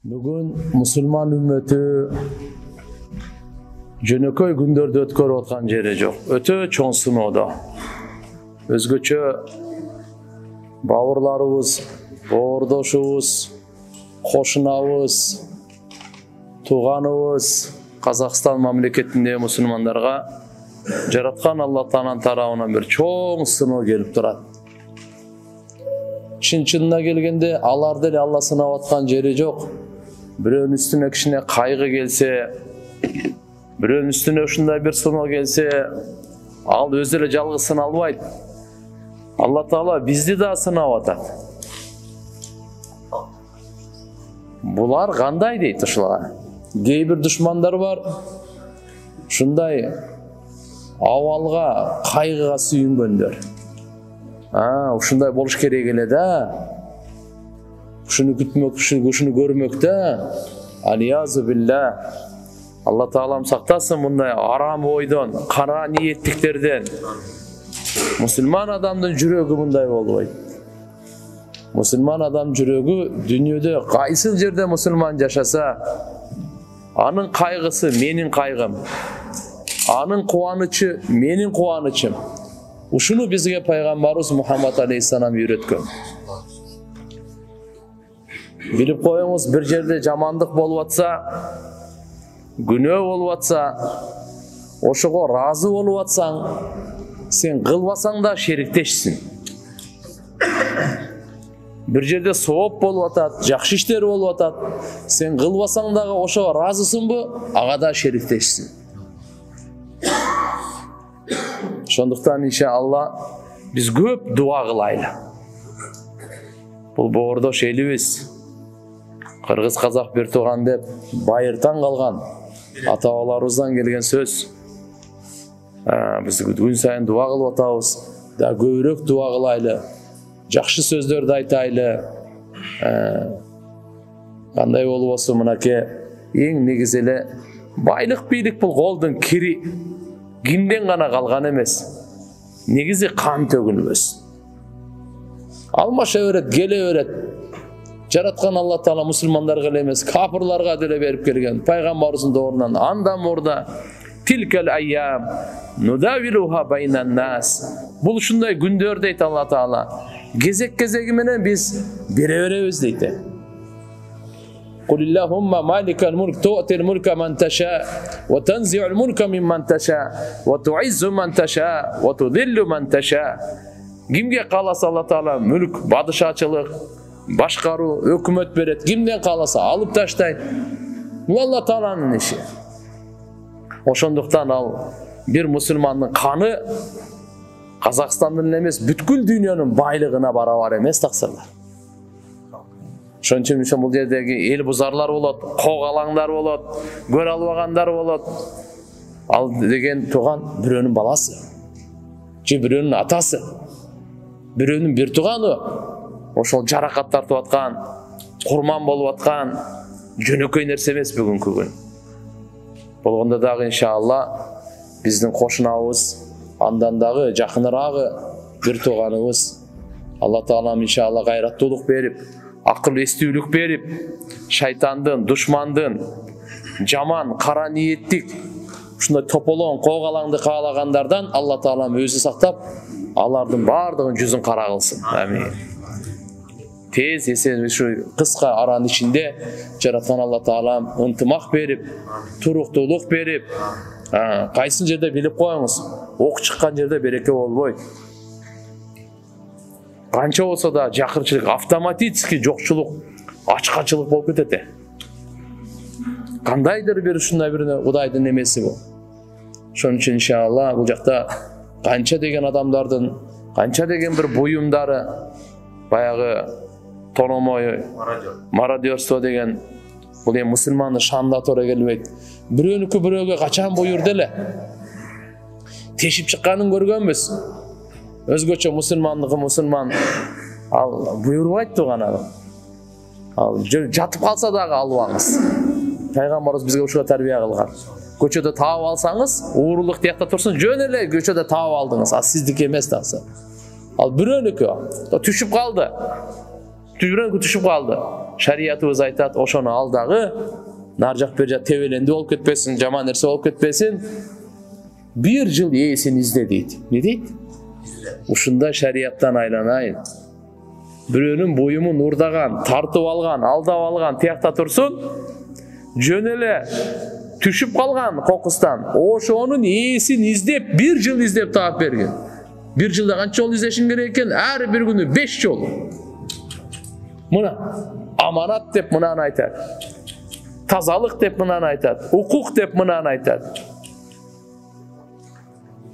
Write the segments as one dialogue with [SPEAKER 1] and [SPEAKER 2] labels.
[SPEAKER 1] Бүгін мұсылман үмметі жөнөкөй күндөрдү өткөрүп аткан жери жок. Өтө чоң сыноодо. Өзгөчө бауырларыбыз, боордошубуз, кошунабыз, тууганыбыз Казакстан мамлекетиндеги мусулмандарга жараткан Алла Тааланын тарабынан бир чоң сыноо келип турат. Чын-чынына келгенде алар деле Алла сынап аткан жери жок. Бирөөнүн үстүнө кичине кайгы келсе, бирөөнүн үстүнө ушундай бир сыноо келсе, ал өзү эле жалгыз сыналбайт. Алла Таала бизди да сынап атат. Булар кандай дейт ушуларга? Кээ бир душмандар бар, ушундай абалга, кайгыга сүйүнгөндөр. Ушундай болуш керек эле да. Ушуну күтмөк, ушуну көрмөк да. Алиязу билла. Алла Таалам сактасын мындай арам ойдон, кара ниеттиктерден. Мусулман адамдын жүрөгү мындай болбойт. Мусулман адам жүрөгү дүйнөдө кайсыл жерде мусулман жашаса, анын кайгысы менин кайгым, анын кубанычы менин кубанычым. Ушуну бизге пайгамбарыбыз Мухаммад алейхиссалам үйрөткөн. Билип коюңуз, бир жерде жамандык болуп атса, күнөө болуп атса, ошого разы болуп атсаң, сен кылбасаң да шериктешсиң. Бир жерде сооп болуп атат, жакшы иштер болуп атат, сен кылбасаң дагы ошого разысыңбы, ага да шериктешсиң. Ошондуктан иншалла биз көп дуа кылайлы. Бул боордош элибиз, кыргыз казак бир тууган деп байыртан калган ата-бабаларыбыздан келген сөз. Биз күн сайын дуа кылып атабыз, да көбүрөөк дуа кылайлы, жакшы сөздөрдү айтайлы. Кандай болбосун, мынакей эң негизи эле байлык бийлик бул колдун кири. Кимден гана калган эмес. Негизи кан төгүлбөс. Алмаша берет, келе берет. Жараткан Алла Таала мусулмандарга эле эмес, капырларга деле берип келген. Пайгамбарыбыздын доорунан анда мурда тилкел айям нудавилуха байнан нас. Бул ушундай күндөр дейт Алла Таала. Кезек-кезеги менен биз бере беребиз дейт. قل اللهم مالك الملك تؤتي الملك من تشاء وتنزع الملك ممن تشاء وتعز من تشاء وتذل من تشاء. Кимге кааласа Алла Таала мүлк, бадышачылык, башкаруу, өкмөт берет. Кимден кааласа алып таштайт. Бул Алла Тааланын иши. Ошондуктан ал бир мусулмандын каны Казакстандын эмес, бүткүл дүйнөнүн байлыгына барабар эмес таксырлар. Ошон үчүн бул жердеги эл бузарлар болот, когалаңдар болот, көрө албагандар болот. Ал деген тууган бирөөнүн баласы, же бирөөнүн атасы, бирөөнүн бир тууганы. Ошол жаракат тартып аткан, курман болуп аткан жөнөкөй нерсе эмес бүгүнкү күн. Болгондо дагы иншалла биздин кошунабыз, андан дагы жакыныраагы бир тууганыбыз Алла Таалам иншалла кайраттуулук берип, акыл эстүүлүк берип, шайтандын, душмандын, жаман, кара ниеттик, ушундай тополоң, когалаңды каалагандардан Алла Таалам өзү сактап, алардын бардыгын жүзүн кара кылсын. Амин. Тез эсен ушу кыска аранын ичинде жараткан Алла Таалам ынтымак берип, туруктуулук берип, кайсын жерде билип коюңуз, ок чыккан жерде береке болбойт. Канча болсо да жакырчылык, автоматически жокчулук, ачкачылык болуп кетет. Кандайдыр бир ушундай бир Кудайдын немеси бул. Ошон үчүн иншалла бул жакта канча деген адамдардын, канча деген бир буюмдары, баягы тономой, мародерство деген бул эми мусулмандын шанына туура келбейт. Бирөөнүкү бирөөгө качан буйурду эле. Тешип чыкканын көргөнбүз. Өзгөчө мусулмандыгы мусулман ал буйрубайт тууган адам. Ал жатып калса дагы албаңыз. Пайгамбарыбыз бизге ушуга тарбия кылган. Көчөдө таап алсаңыз, уурулук тиякта турсун, жөн эле көчөдө таап алдыңыз. А сиздики эмес таксы. Ал бирөөнүкү түшүп калды. Түшүп калды. Şariatыбыз айтат, ошону ал дагы нар жак бер жак тебеленди болуп кетпесин, жаман нерсе болуп кетпесин. 1 жыл ээсин изде дейт. Не дейт? Ушундай шариаттан айланайын. Бирөөнүн боюмун урдаган, тартып алган, алдап алган тиякта турсун, жөн эле түшүп калган кокустан, ошонун ээсин издеп 1 жыл издеп таап берген. 1 жылда канча жолу издешиң керек экен? Ар бир күнү 5 жолу. Мына аманат деп мынаны айтат. Тазалык деп мынаны айтат. Укук деп мынаны айтат.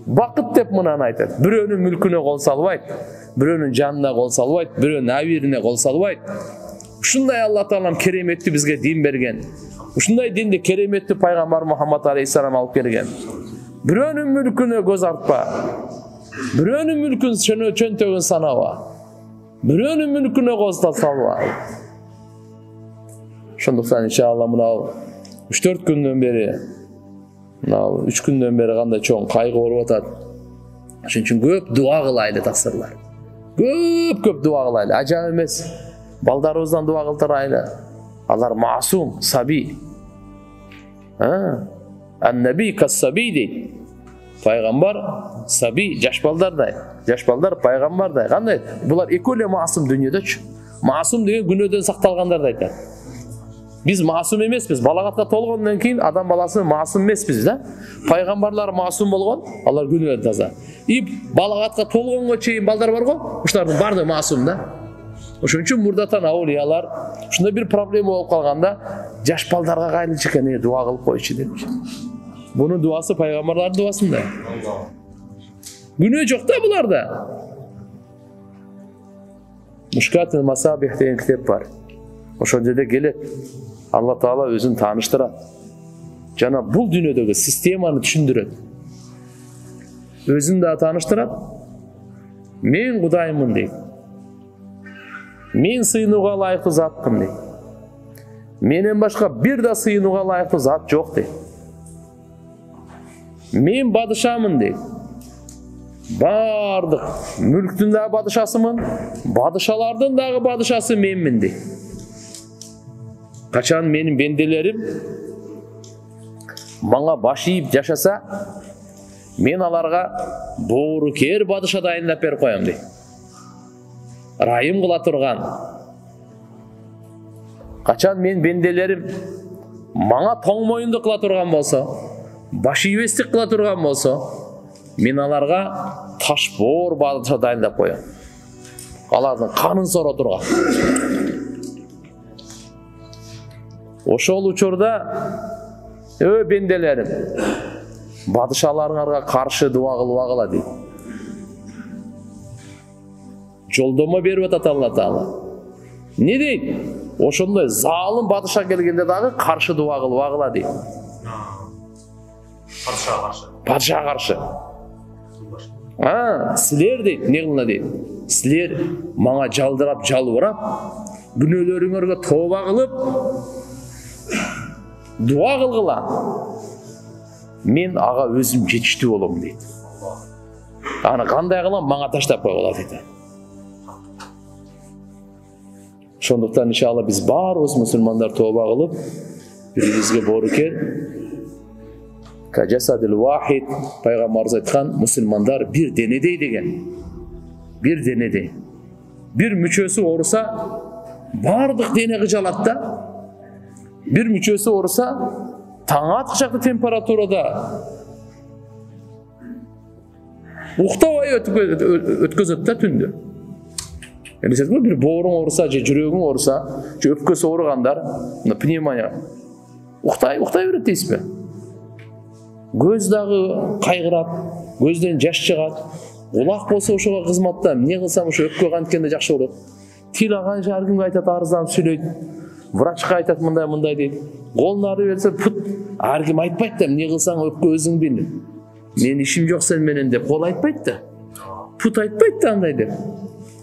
[SPEAKER 1] Бакыт деп мынаны айтат. Бирөөнүн мүлкүнө кол салбайт, бирөөнүн жанына кол салбайт, бирөөнүн абирине кол салбайт. Ушундай Алла Таалам кереметтүү бизге дин берген. Ушундай динди кереметтүү пайгамбар Мухаммад алейхиссалам алып келген. Бирөөнүн мүлкүнө көз артпа. Бирөөнүн мүлкүн чөнтөгүн санаба. Бирөөнүн мүлкүнө кол салба. Ошондуктан иншалла мына 3-4 күндөн бери, мына 3 күндөн бери кандай чоң кайгы болуп атат. Ошон үчүн көп дуа кылайлы тасырлар. Көп дуа кылайлы. Ажап эмес. Балдарыбыздан дуа кылдырайлы. Алар маасум, саби. Ан-наби кас-саби дейт. Пайгамбар саби, жаш балдардай. Жаш балдар пайгамбардай. Кандай? Булар экөө эле маасум дүйнөдөчү. Маасум деген күнөөдөн сакталгандарды айтат. Biz masum emeспиz. Балагатка толгондон кийин адам баласы масум эмеспиз да. Пайгамбарлар масум болгон, алар күнөөдөн таза. Балагатка толгонго чейин балдар бар го, ушулардын баардыгы масум да. Ошон үчүн мурдатан аулиялар ушундай бир проблема болуп калганда жаш балдарга кайрылчу экен, дуа кылып койчу депчи. Бунун дуасы пайгамбарлардын дуасында. Күнөө жок да буларда. Мушкатул Масабих деген китеп бар. Ошол жерде келет. Алла Таала өзүн тааныштырат. Жана бул дүйнөдөгү системаны түшүндүрөт. Өзүн да тааныштырат. Мен Кудаймын дейт. Мен сыйынууга ылайыктуу затмын дейт. Менен башка бир да сыйынууга ылайыктуу зат жок дейт. Мен бадышамын дейт. Бардык мүлктүн дагы бадышасымын, бадышалардын дагы бадышасы менмин дейт. Качан менин бенделерим мага баш ийип жашаса, мен аларга боорукер бадыша дайындап берип коем дейт. Райым кыла турган. Качан мен бенделерим мага тоң моюнду кыла турган болсо, баш ийбестик кыла турган болсо, мен аларга таш боор бадыша дайындап коем. Алардын канын сора турган. Ошол учурда бенделерим бадышаларыңарга каршы дуа кылбагыла дейт. Жолдомо берип атат Алла Таала. Не дейт? Ошондой залым бадыша келгенде дагы каршы дуа кылбагыла дейт. Падышага каршы. Силер дейт, не кылына дейт? Силер мага жалдырап, жалбырап, күнөөлөрүңөргө тооба кылып, дуа кылгыла. Мен ага өзүм жетиштүү болом дейт. Аны кандай кылам, мага таштап койгула дейт. Ошондуктан иншалла биз баарыбыз мусулмандар тооба кылып, бирибизге боорукер Кажасадил вахид, пайгамбарыбыз айткан, мусулмандар бир денедей деген. Бир денедей. Бир мүчөсү ооруса, бардык дене кыжалат да. Бир мүчөсү ооруса, таң аткычакты температурада уктабай өткөзөт да түндө. Элестетиңби, бир бооруң ооруса, же жүрөгүң ооруса, же өпкөсү ооругандар, пневмония, уктай берет дейсизби? Көз дагы кайгырат, көздөн жаш чыгат. Улак болсо ошого кызматта, эмне кылсам ошо өпкө канткенде жакшы болот. Тил ага ар кимге айтат, арызданып сүйлөйт. Врачка айтат, мындай дейт. Колун ары берсе, пут, ар ким айтпайт да, эмне кылсаң өпкө өзүң бил. Мен ишим жок сен менен деп кол айтпайт да. Пут айтпайт да андай деп.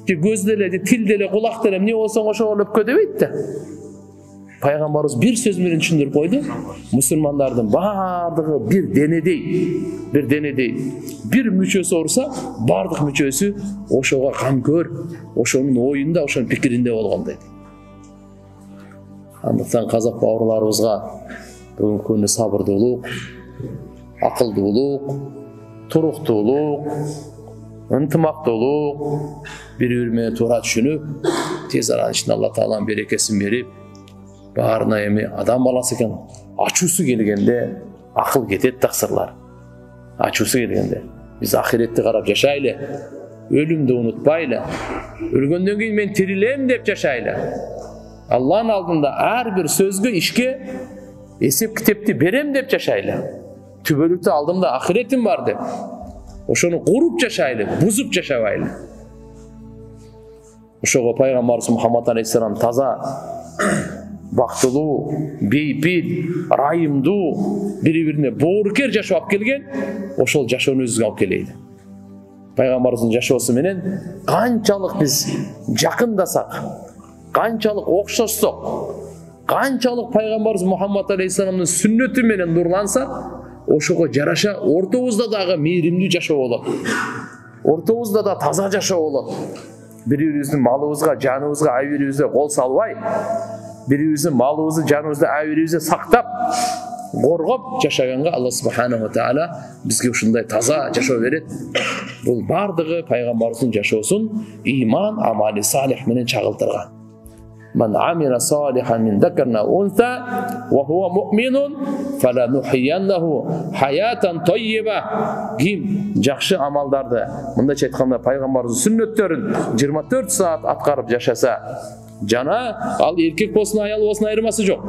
[SPEAKER 1] Же көз деле, тил деле, кулак деле, эмне болсоң ошого өпкө дебейт да. Пайгамбарыбыз бир сөз менен түшүндүрүп койду. Мусулмандардын бардыгы бир денедей. Бир мүчөсү ооруса, бардык мүчөсү ошого камкөр, ошонун оюнда, ошонун пикиринде болгон дейт. Андыктан казак бауырларыбызга бүгүнкү күндө сабырдуулук, акылдуулук, туруктуулук, ынтымактуулук, бири-бири менен туура түшүнүп, тез аранын ичинде Алла Тааланын берекесин берип, баарына эми адам баласы экен, ачуусу келгенде акыл кетет таксырлар. Ачуусу келгенде биз ахиретти карап жашайлы, өлүмдү унутпайлы, өлгөндөн кийин мен тирилем деп жашайлы. Алланын алдында ар бир сөзгө, ишке эсеп китепти берем деп жашайлы. Түбөлүктө алдымда ахиретим бар деп. Ошону куруп жашайлы, бузуп жашабайлы. Ошого пайгамбарыбыз Мухаммад алейхиссалам таза, бактылуу, бейпил, райымдуу, бири-бирине боорукер жашоо алып келген, ошол жашоону өзүбүзгө алып келейли. Пайгамбарыбыздын жашоосу менен канчалык биз жакындасак, канчалык окшошсок, канчалык пайгамбарыбыз Мухаммад алейхиссаламдын сүннөтү менен нурлансак, ошого жараша ортобузда дагы мейримдүү жашоо болот. Ортобузда да таза жашоо болот. Бири-бирибиздин малыбызга, жаныбызга, айбирибизге кол салбай, бири-бирибиздин малыбызды, жаныбызды, айбирибизди сактап, коргоп жашаганга Алла субханаху ва таала бизге ушундай таза жашоо берет. Бул бардыгы пайгамбарыбыздын жашоосун иман, амали салих менен чагылтырган. Man amila salihan min dhakarin aw untha wa huwa mu'minun falanuhyiyannahu hayatan tayyibah. Ким жакшы амалдарды, мындайча айтканда пайгамбарыбыздын сүннөттөрүн 24 саат аткарып жашаса, жана ал эркек болсун, аял болсун айырмасы жок.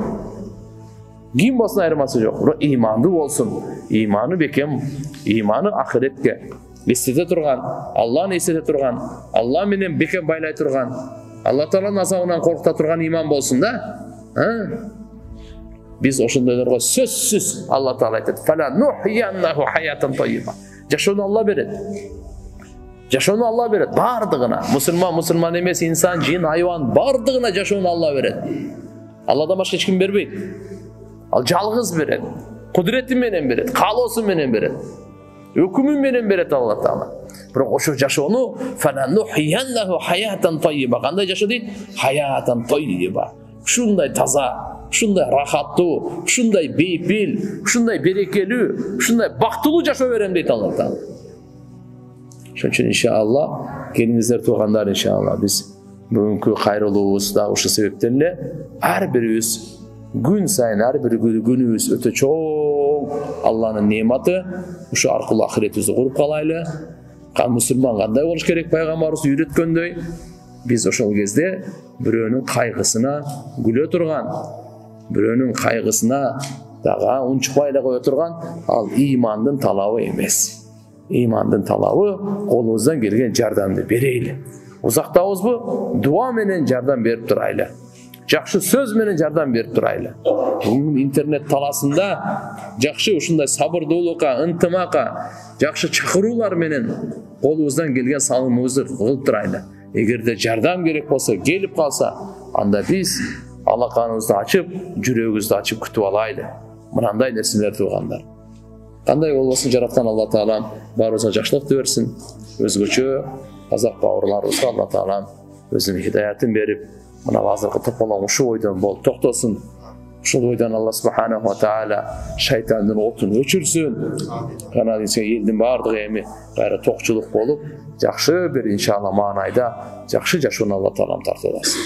[SPEAKER 1] Ким болсун айырмасы жок. Бирок имандуу болсун. Иманы бекем, иманы ахиретке эстете турган, Алланы эстете турган, Алла менен бекем байлай турган, Алла Тааланын азабынан коркута турган иман болсун да. Биз ошондойлорго сөзсүз Алла Таала айтат: "Фала нухияннаху хаятан тайyiba." Жашоону Алла берет. Жашоону Алла берет бардыгына. Мусулман эмес, инсан, жин, айван бардыгына жашоону Алла берет. Алладан башка эч ким бербейт. Ал жалгыз берет. Кудурети менен берет, каалоосу менен берет. Өкүмү менен берет Алла Таала. Бирок ошо жашоону фала нухияннаху хаятан тайyiba. Кандай жашоо дейт? Хаятан тайyiba. Ушундай таза, ушундай рахаттуу, ушундай бейпил, ушундай берекелүү, ушундай бактылуу жашоо берем дейт Алла Таала. Ошон үчүн иншалла, келиңиздер туугандар, иншалла биз бүгүнкү кайрылуубуз да ушул себептен эле ар бирибиз күн сайын, ар бир күнүбүз өтө чоң Алланын неаматы, ушу аркылуу ахиретибизди куруп калайлы. Мусулман кандай болуш керек пайгамбарыбыз үйрөткөндөй, биз ошол кезде бирөөнүн кайгысына күлө турган, бирөөнүн кайгысына дагы унчукпай эле кое турган, ал имандын талабы эмес. Имандын талабы колубуздан келген жардамды берейли. Узактабызбы? Дуа менен жардам берип турайлы. Жакшы сөз менен жардам берип турайлы. Бүгүн интернет таласында жакшы ушундай сабырдуулукка, ынтымакка, жакшы чакыруулар менен колубуздан келген салымыбызды кылып турайлы. Эгерде жардам керек болсо, келип калса, анда биз алаканыбызды ачып, жүрөгүбүздү ачып күтүп алайлы. Мынандай нерселер туугандар. Кандай болбосун, жараткан Алла Таалам баарыбызга жакшылыкты берсин. Өзгөчө казак бауырларыбызга Алла Таалам өзүнүн хидаятын берип, мына азыркы тополоң ушул ойдон болуп токтосун. Ушул ойдон Алла субханаху ва таала шайтандын отун өчүрсүн. Жана элдин бардыгы эми кайра токчулук болуп, жакшы бир иншалла маанайда жакшы жашоону Алла Таалам тартып алсын.